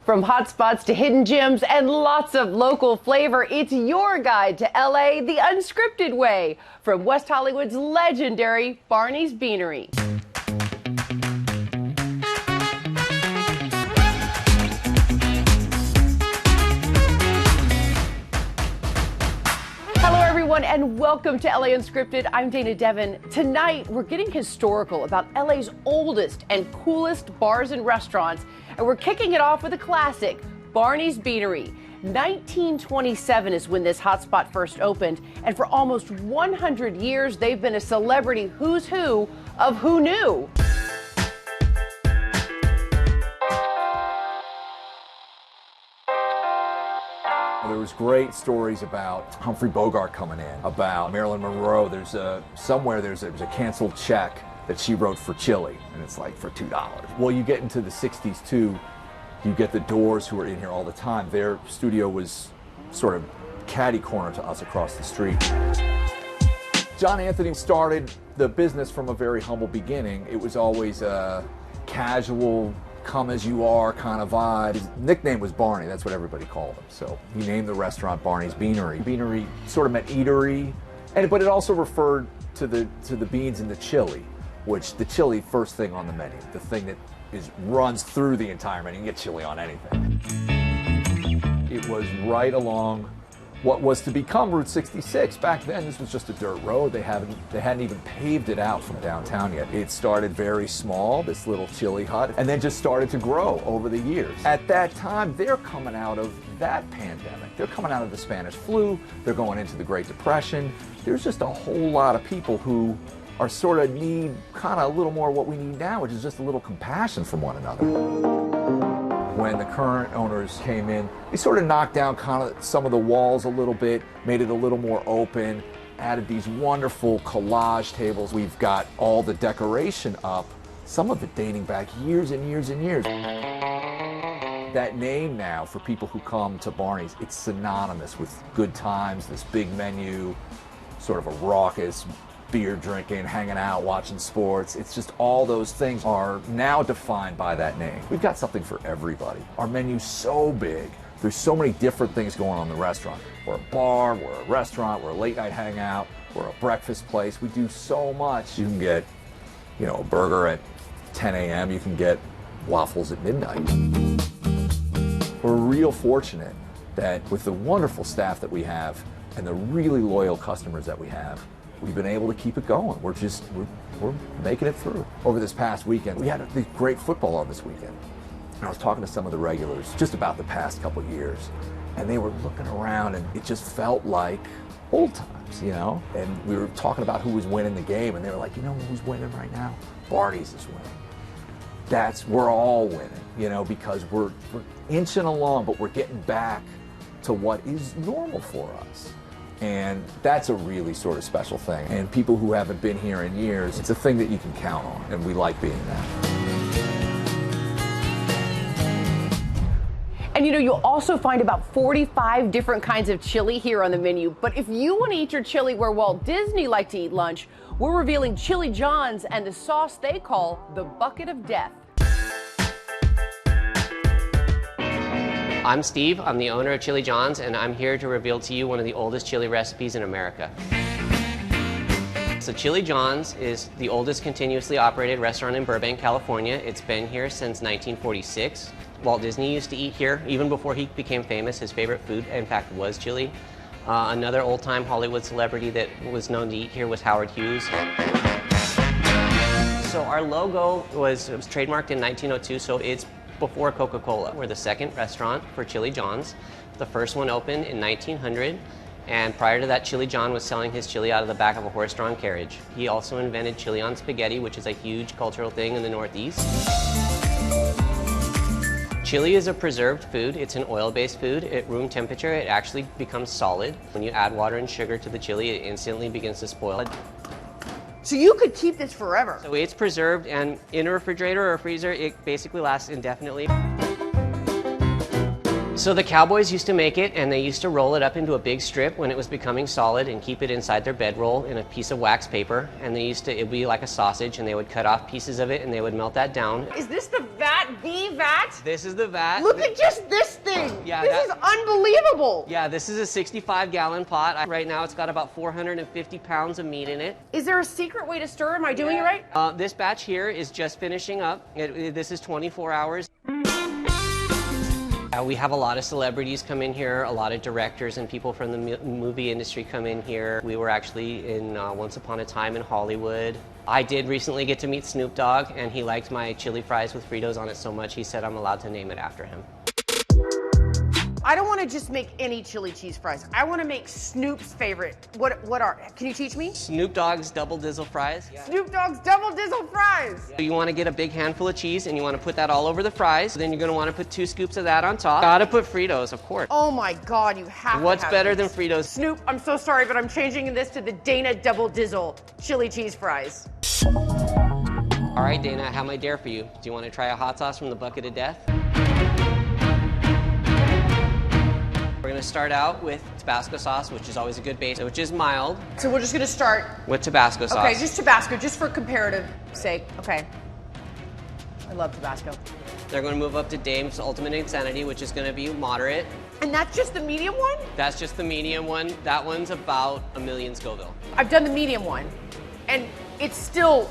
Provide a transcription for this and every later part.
From hotspots to hidden gems and lots of local flavor, it's your guide to LA the unscripted way from West Hollywood's legendary Barney's Beanery. Hello everyone and welcome to LA Unscripted. I'm Dana Devin. Tonight we're getting historical about LA's oldest and coolest bars and restaurants. And we're kicking it off with a classic, Barney's Beanery. 1927 is when this hotspot first opened, and for almost 100 years, they've been a celebrity who's who of who knew. There was great stories about Humphrey Bogart coming in, about Marilyn Monroe. There's a canceled check that she wrote for chili, and it's like for $2. Well, you get into the 60s too, you get the Doors, who are in here all the time. Their studio was sort of catty corner to us across the street. John Anthony started the business from a very humble beginning. It was always a casual, come as you are kind of vibe. His nickname was Barney, that's what everybody called him. So he named the restaurant Barney's Beanery. Beanery sort of meant eatery, but it also referred to the beans in the chili, which the chili first thing on the menu, the thing that runs through the entire menu. You can get chili on anything. It was right along what was to become Route 66. Back then, this was just a dirt road. They hadn't even paved it out from downtown yet. It started very small, this little chili hut, and then just started to grow over the years. At that time, they're coming out of that pandemic. They're coming out of the Spanish flu. They're going into the Great Depression. There's just a whole lot of people who are sort of need kind of a little more what we need now, which is just a little compassion from one another. When the current owners came in, they sort of knocked down kind of some of the walls a little bit, made it a little more open, added these wonderful collage tables. We've got all the decoration up, some of it dating back years and years and years. That name now, for people who come to Barney's, it's synonymous with good times, this big menu, sort of a raucous, beer drinking, hanging out, watching sports. It's just all those things are now defined by that name. We've got something for everybody. Our menu's so big. There's so many different things going on in the restaurant. We're a bar, we're a restaurant, we're a late night hangout, we're a breakfast place. We do so much. You can get, a burger at 10 a.m. You can get waffles at midnight. We're real fortunate that with the wonderful staff that we have and the really loyal customers that we have, we've been able to keep it going. We're making it through. Over this past weekend, we had a great football on this weekend. And I was talking to some of the regulars just about the past couple of years, and they were looking around and it just felt like old times, And we were talking about who was winning the game, and they were like, who's winning right now? Barney's is winning. We're all winning, because we're inching along, but we're getting back to what is normal for us. And that's a really sort of special thing. And people who haven't been here in years, it's a thing that you can count on, and we like being that. And you'll also find about 45 different kinds of chili here on the menu. But if you want to eat your chili where Walt Disney liked to eat lunch, we're revealing Chili John's and the sauce they call the Bucket of Death. I'm Steve, I'm the owner of Chili John's, and I'm here to reveal to you one of the oldest chili recipes in America. So Chili John's is the oldest continuously operated restaurant in Burbank, California. It's been here since 1946. Walt Disney used to eat here. Even before he became famous, his favorite food, in fact, was chili. Another old-time Hollywood celebrity that was known to eat here was Howard Hughes. So our logo was trademarked in 1902, so it's before Coca-Cola. We're the second restaurant for Chili John's. The first one opened in 1900, and prior to that, Chili John was selling his chili out of the back of a horse-drawn carriage. He also invented chili on spaghetti, which is a huge cultural thing in the Northeast. Chili is a preserved food. It's an oil-based food. At room temperature, it actually becomes solid. When you add water and sugar to the chili, it instantly begins to spoil. So you could keep this forever. So it's preserved, and in a refrigerator or a freezer, it basically lasts indefinitely. So the cowboys used to make it, and they used to roll it up into a big strip when it was becoming solid and keep it inside their bedroll in a piece of wax paper. And it would be like a sausage, and they would cut off pieces of it and they would melt that down. Is this the vat? This is the vat. Look at just this thing. Yeah, this is unbelievable. Yeah, this is a 65-gallon pot. Right now it's got about 450 pounds of meat in it. Is there a secret way to stir? Am I doing it right? This batch here is just finishing up. This is 24 hours. We have a lot of celebrities come in here, a lot of directors and people from the movie industry come in here. We were actually in Once Upon a Time in Hollywood. I did recently get to meet Snoop Dogg, and he liked my chili fries with Fritos on it so much he said I'm allowed to name it after him. I don't want to just make any chili cheese fries. I want to make Snoop's favorite. Can you teach me? Snoop Dogg's Double Dizzle Fries. Yeah. Snoop Dogg's Double Dizzle Fries. You want to get a big handful of cheese and you want to put that all over the fries. Then you're going to want to put 2 scoops of that on top. Gotta put Fritos, of course. Oh my God, you have to. What's better than Fritos? Snoop, I'm so sorry, but I'm changing this to the Dana Double Dizzle chili cheese fries. All right, Dana, I have my dare for you. Do you want to try a hot sauce from the bucket of death? We're going to start out with Tabasco sauce, which is always a good base, which is mild. So we're just going to start with Tabasco sauce. Okay, just Tabasco, just for comparative sake. Okay. I love Tabasco. They're going to move up to Dame's Ultimate Insanity, which is going to be moderate. And that's just the medium one? That's just the medium one. That one's about 1,000,000 Scoville. I've done the medium one, and it's still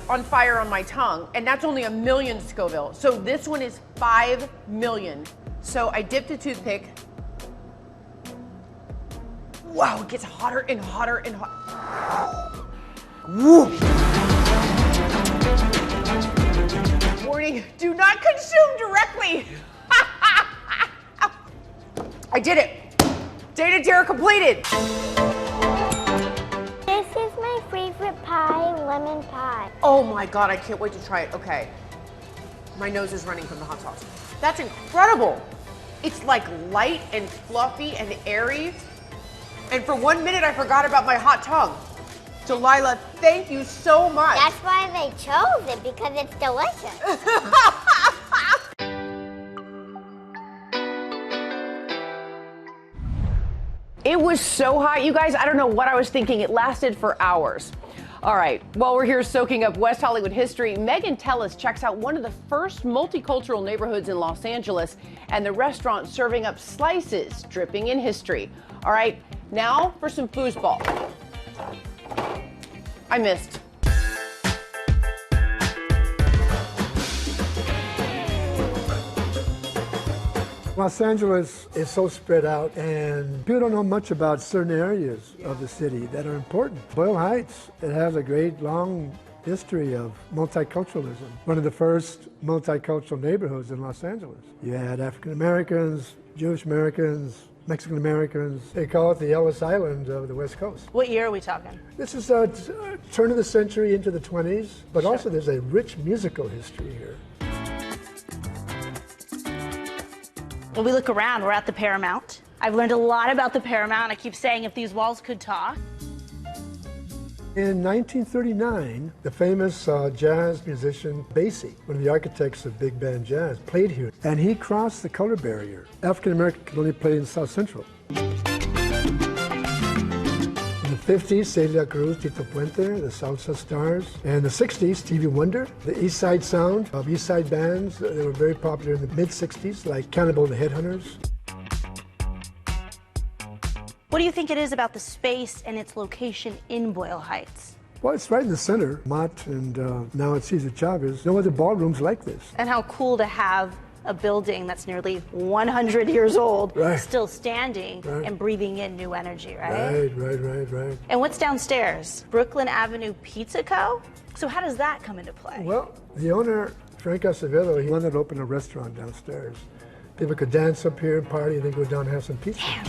on fire on my tongue, and that's only 1,000,000 Scoville. So this one is 5 million. So I dipped a toothpick. Wow, it gets hotter and hotter and hotter. Woo! Warning, do not consume directly. I did it. Data dare completed. This is my favorite pie, lemon pie. Oh my God, I can't wait to try it. Okay. My nose is running from the hot sauce. That's incredible. It's like light and fluffy and airy. And for 1 minute, I forgot about my hot tongue. Delilah, thank you so much. That's why they chose it, because it's delicious. It was so hot, you guys. I don't know what I was thinking. It lasted for hours. All right, while we're here soaking up West Hollywood history, Megan Tellis checks out one of the first multicultural neighborhoods in Los Angeles and the restaurant serving up slices dripping in history. All right, now for some foosball. I missed. Los Angeles is so spread out, and people don't know much about certain areas of the city that are important. Boyle Heights, it has a great long history of multiculturalism. One of the first multicultural neighborhoods in Los Angeles. You had African Americans, Jewish Americans, Mexican Americans. They call it the Ellis Island of the West Coast. What year are we talking? This is a turn of the century into the 20s, but also there's a rich musical history here. When we look around, we're at the Paramount. I've learned a lot about the Paramount. I keep saying if these walls could talk. In 1939, the famous jazz musician Basie, one of the architects of big band jazz, played here. And he crossed the color barrier. African American could only play in South Central. In the 50s, Celia Cruz, Tito Puente, the Salsa Stars. And the 60s, Stevie Wonder, the East Side Sound, East Side bands. They were very popular in the mid-60s, like Cannibal and the Headhunters. What do you think it is about the space and its location in Boyle Heights? Well, it's right in the center. Mott and now it's Cesar Chavez. No other ballrooms like this. And how cool to have a building that's nearly 100 years old, right, still standing, right, and breathing in new energy, right? Right. And what's downstairs? Brooklyn Avenue Pizza Co.? So how does that come into play? Well, the owner, Frank Acevedo, he wanted to open a restaurant downstairs. People could dance up here and party and then go down and have some pizza. Damn.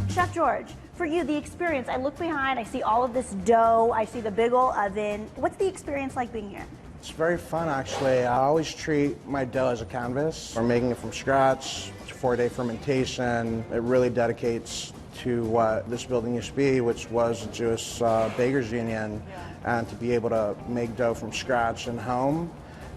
Chef George, for you, the experience, I look behind, I see all of this dough, I see the big old oven. What's the experience like being here? It's very fun, actually. I always treat my dough as a canvas. We're making it from scratch. It's a 4-day fermentation. It really dedicates to what this building used to be, which was the Jewish Bakers Union. And to be able to make dough from scratch and home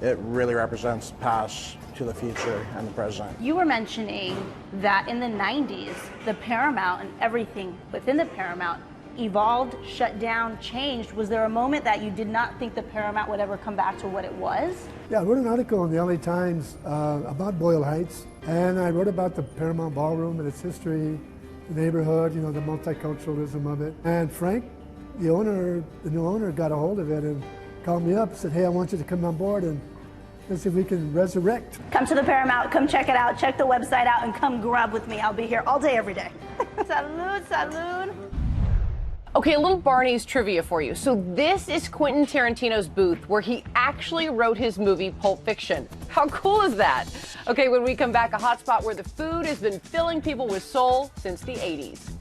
it really represents the past to the future and the present. You were mentioning that in the 90s, the Paramount and everything within the Paramount evolved, shut down, changed. Was there a moment that you did not think the Paramount would ever come back to what it was? Yeah, I wrote an article in the LA Times about Boyle Heights, and I wrote about the Paramount Ballroom and its history, the neighborhood, you know, the multiculturalism of it. And Frank, the new owner, got a hold of it and called me up and said, hey, I want you to come on board and let's see if we can resurrect. Come to the Paramount, come check it out, check the website out, and come grub with me. I'll be here all day, every day. Salud, salud. Okay, a little Barney's trivia for you. So this is Quentin Tarantino's booth where he actually wrote his movie Pulp Fiction. How cool is that? Okay, when we come back, a hot spot where the food has been filling people with soul since the 80s.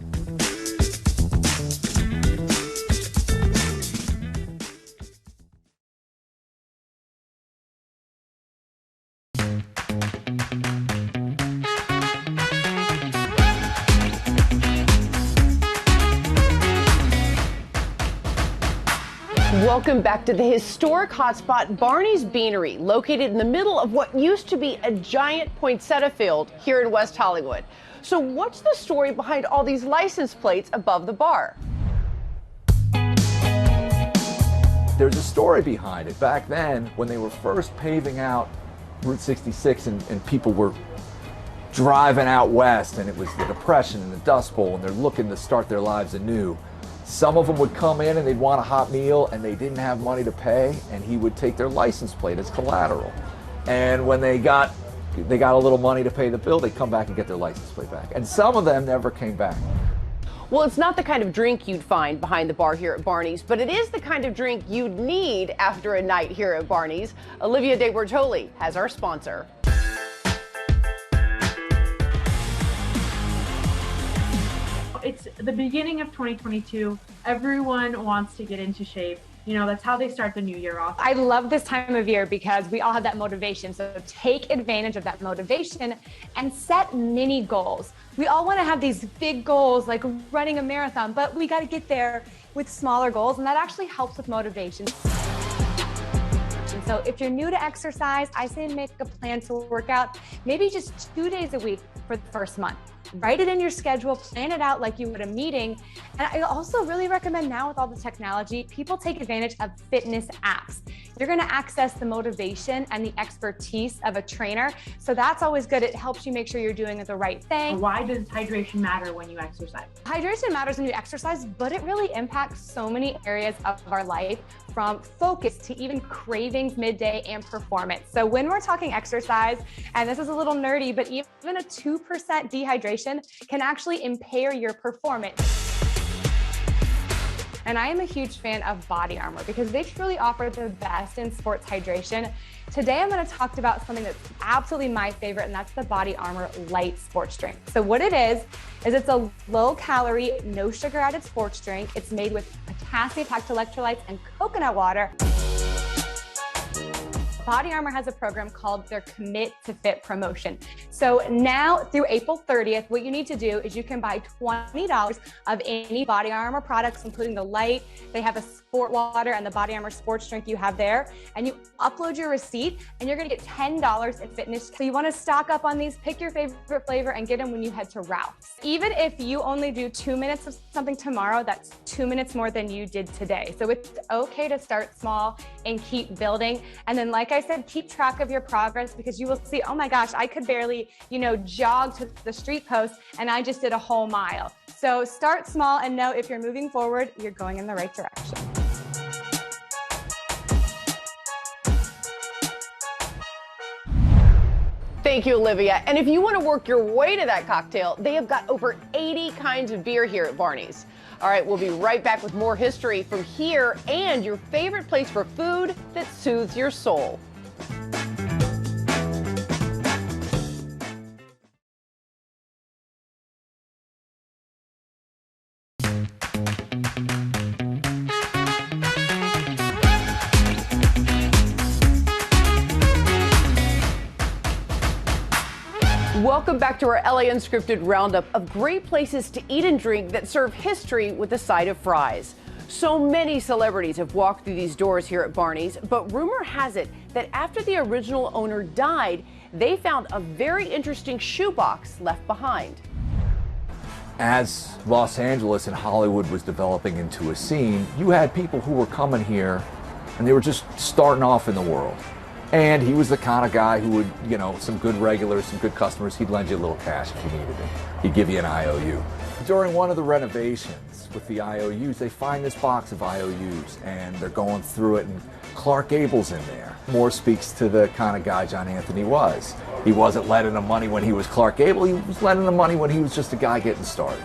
Welcome back to the historic hotspot, Barney's Beanery, located in the middle of what used to be a giant poinsettia field here in West Hollywood. So what's the story behind all these license plates above the bar? There's a story behind it. Back then, when they were first paving out Route 66 and people were driving out west, and it was the Depression and the Dust Bowl, and they're looking to start their lives anew, some of them would come in and they'd want a hot meal and they didn't have money to pay, and he would take their license plate as collateral. And when they got a little money to pay the bill, they'd come back and get their license plate back. And some of them never came back. Well, it's not the kind of drink you'd find behind the bar here at Barney's, but it is the kind of drink you'd need after a night here at Barney's. Olivia De Bortoli has our sponsor. It's the beginning of 2022. Everyone wants to get into shape. You know, that's how they start the new year off. I love this time of year because we all have that motivation. So take advantage of that motivation and set mini goals. We all want to have these big goals like running a marathon, but we got to get there with smaller goals, and that actually helps with motivation. So if you're new to exercise, I say make a plan to work out maybe just 2 days a week for the first month. Write it in your schedule, plan it out like you would a meeting. And I also really recommend now with all the technology, people take advantage of fitness apps. You're gonna access the motivation and the expertise of a trainer. So that's always good. It helps you make sure you're doing the right thing. Why does hydration matter when you exercise? Hydration matters when you exercise, but it really impacts so many areas of our life, from focus to even cravings midday and performance. So when we're talking exercise, and this is a little nerdy, but even a 2% dehydration can actually impair your performance. And I am a huge fan of Body Armor because they truly offer the best in sports hydration. Today, I'm going to talk about something that's absolutely my favorite, and that's the Body Armor Light Sports Drink. So what it is it's a low-calorie, no sugar-added sports drink. It's made with potassium-packed electrolytes and coconut water. Body Armor has a program called their Commit to Fit promotion. So now through April 30th, what you need to do is you can buy $20 of any Body Armor products, including the Light. They have a Sport Water and the Body Armor sports drink you have there. And you upload your receipt and you're gonna get $10 in fitness. So you wanna stock up on these, pick your favorite flavor and get them when you head to Ralph's. Even if you only do 2 minutes of something tomorrow, that's 2 minutes more than you did today. So it's okay to start small and keep building. And then like I said, keep track of your progress, because you will see, oh my gosh, I could barely, jog to the street post and I just did a whole mile. So start small and know if you're moving forward, you're going in the right direction. Thank you, Olivia. And if you want to work your way to that cocktail, they have got over 80 kinds of beer here at Barney's. All right, we'll be right back with more history from here and your favorite place for food that soothes your soul. Welcome back to our LA Unscripted roundup of great places to eat and drink that serve history with a side of fries. So many celebrities have walked through these doors here at Barney's, but rumor has it that after the original owner died, they found a very interesting shoebox left behind. As Los Angeles and Hollywood was developing into a scene, you had people who were coming here and they were just starting off in the world. And he was the kind of guy who would, you know, some good regulars, some good customers, he'd lend you a little cash if you needed it. He'd give you an IOU. During one of the renovations with the IOUs, they find this box of IOUs and they're going through it, and Clark Gable's in there. More speaks to the kind of guy John Anthony was. He wasn't lending them money when he was Clark Gable, he was lending them money when he was just a guy getting started.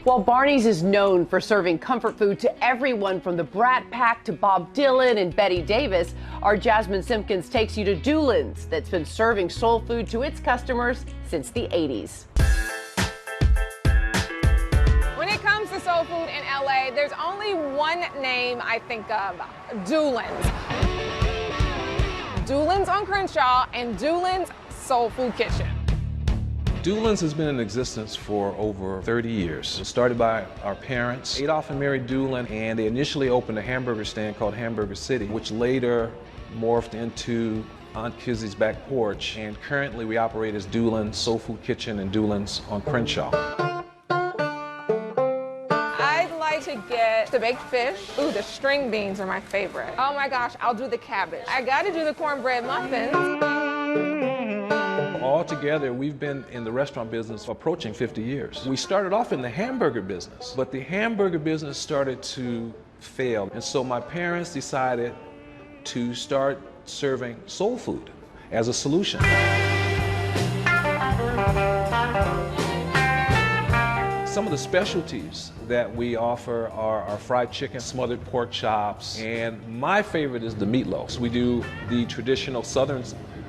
While Barney's is known for serving comfort food to everyone from the Brat Pack to Bob Dylan and Betty Davis, our Jasmine Simpkins takes you to Dulan's, that's been serving soul food to its customers since the 80s. When it comes to soul food in LA, there's only one name I think of: Dulan's. Dulan's on Crenshaw and Dulan's Soul Food Kitchen. Dulan's has been in existence for over 30 years. It was started by our parents, Adolph and Mary Dulan, and they initially opened a hamburger stand called Hamburger City, which later morphed into Aunt Kizzy's Back Porch, and currently we operate as Dulan's Soul Food Kitchen and Dulan's on Crenshaw. I'd like to get the baked fish. Ooh, the string beans are my favorite. Oh my gosh, I'll do the cabbage. I gotta do the cornbread muffins. Altogether, we've been in the restaurant business approaching 50 years. We started off in the hamburger business, but the hamburger business started to fail. And so my parents decided to start serving soul food as a solution. Some of the specialties that we offer are our fried chicken, smothered pork chops, and my favorite is the meatloaf. We do the traditional Southern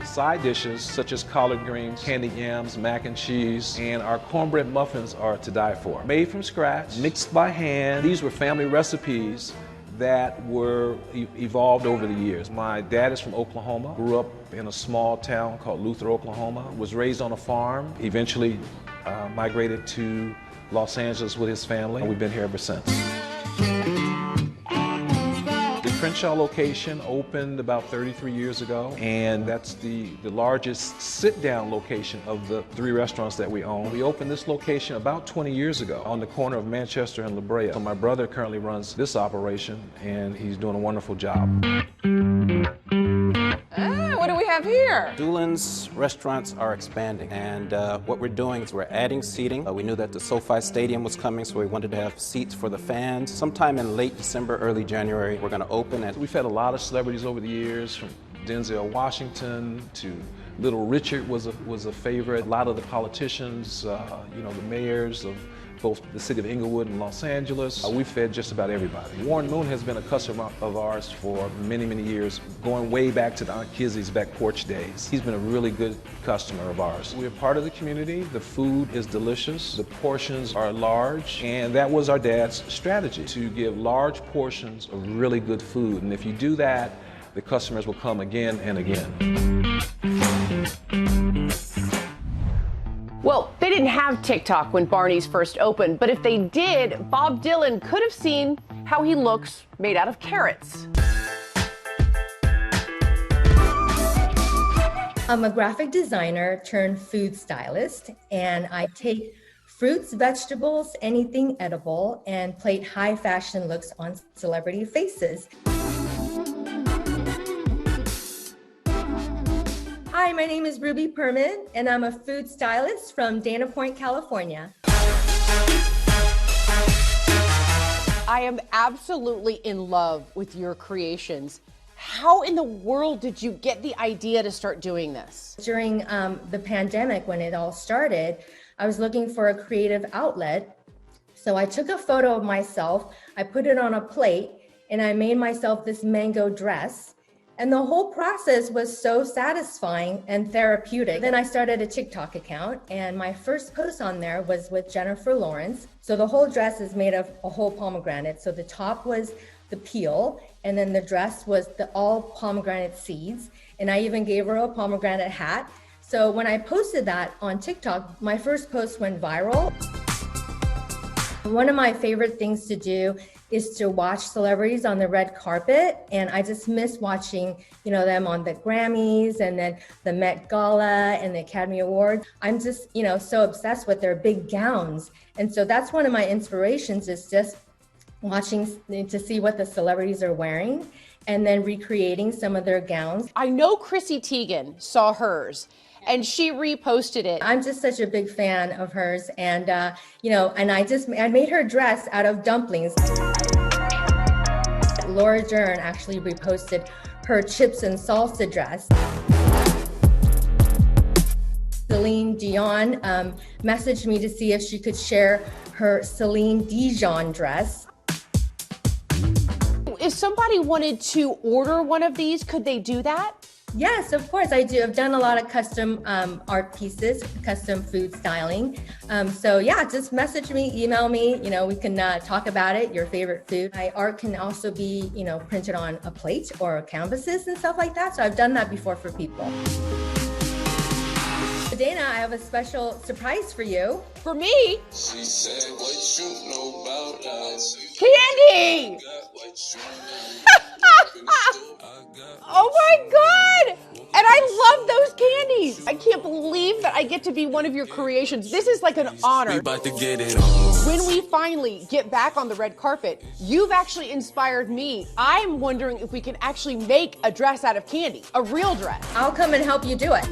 side dishes such as collard greens, candied yams, mac and cheese, and our cornbread muffins are to die for. Made from scratch, mixed by hand. These were family recipes that were evolved over the years. My dad is from Oklahoma, grew up in a small town called Luther, Oklahoma, was raised on a farm, eventually migrated to Los Angeles with his family, and we've been here ever since. The Crenshaw location opened about 33 years ago, and that's the largest sit-down location of the 3 restaurants that we own. We opened this location about 20 years ago on the corner of Manchester and La Brea. So my brother currently runs this operation, and he's doing a wonderful job. What do we have here? Dulan's restaurants are expanding, and what we're doing is we're adding seating. We knew that the SoFi Stadium was coming, so we wanted to have seats for the fans. Sometime in late December, early January, we're going to open it. We've had a lot of celebrities over the years, from Denzel Washington to Little Richard was a favorite. A lot of the politicians, you know, the mayors of both the city of Inglewood and Los Angeles. We've fed just about everybody. Warren Moon has been a customer of ours for many, many years, going way back to the Aunt Kizzy's Back Porch days. He's been a really good customer of ours. We're part of the community. The food is delicious. The portions are large, and that was our dad's strategy, to give large portions of really good food. And if you do that, the customers will come again and again. Well, they didn't have TikTok when Barney's first opened, but if they did, Bob Dylan could have seen how he looks made out of carrots. I'm a graphic designer turned food stylist, and I take fruits, vegetables, anything edible, and plate high fashion looks on celebrity faces. Hi, my name is Ruby Perman, and I'm a food stylist from Dana Point, California. I am absolutely in love with your creations. How in the world did you get the idea to start doing this? During the pandemic, when it all started, I was looking for a creative outlet. So I took a photo of myself, I put it on a plate, and I made myself this mango dress. And the whole process was so satisfying and therapeutic. Then I started a TikTok account, and my first post on there was with Jennifer Lawrence. So the whole dress is made of a whole pomegranate. So the top was the peel, and then the dress was the all pomegranate seeds. And I even gave her a pomegranate hat. So when I posted that on TikTok, my first post went viral. One of my favorite things to do is to watch celebrities on the red carpet. And I just miss watching, them on the Grammys and then the Met Gala and the Academy Awards. I'm just, so obsessed with their big gowns. And so that's one of my inspirations, is just watching to see what the celebrities are wearing and then recreating some of their gowns. I know Chrissy Teigen saw hers and she reposted it. I'm just such a big fan of hers, and and I made her dress out of dumplings. Laura Dern actually reposted her chips and salsa dress. Celine Dion messaged me to see if she could share her Celine Dijon dress. If somebody wanted to order one of these, could they do that? Yes, of course I do. I've done a lot of custom art pieces, custom food styling. So yeah, just message me, email me, we can talk about it, your favorite food. My art can also be, printed on a plate or canvases and stuff like that. So I've done that before for people. Dana, I have a special surprise for you. For me? She said, what you know about us? Candy! Oh my God! And I love those candies. I can't believe that I get to be one of your creations. This is like an honor. We about to get it on. When we finally get back on the red carpet, you've actually inspired me. I'm wondering if we can actually make a dress out of candy, a real dress. I'll come and help you do it.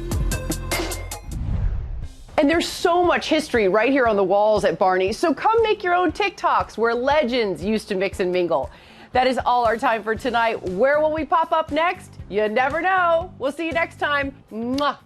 And there's so much history right here on the walls at Barney's, so come make your own TikToks where legends used to mix and mingle. That is all our time for tonight. Where will we pop up next? You never know. We'll see you next time. Mwah.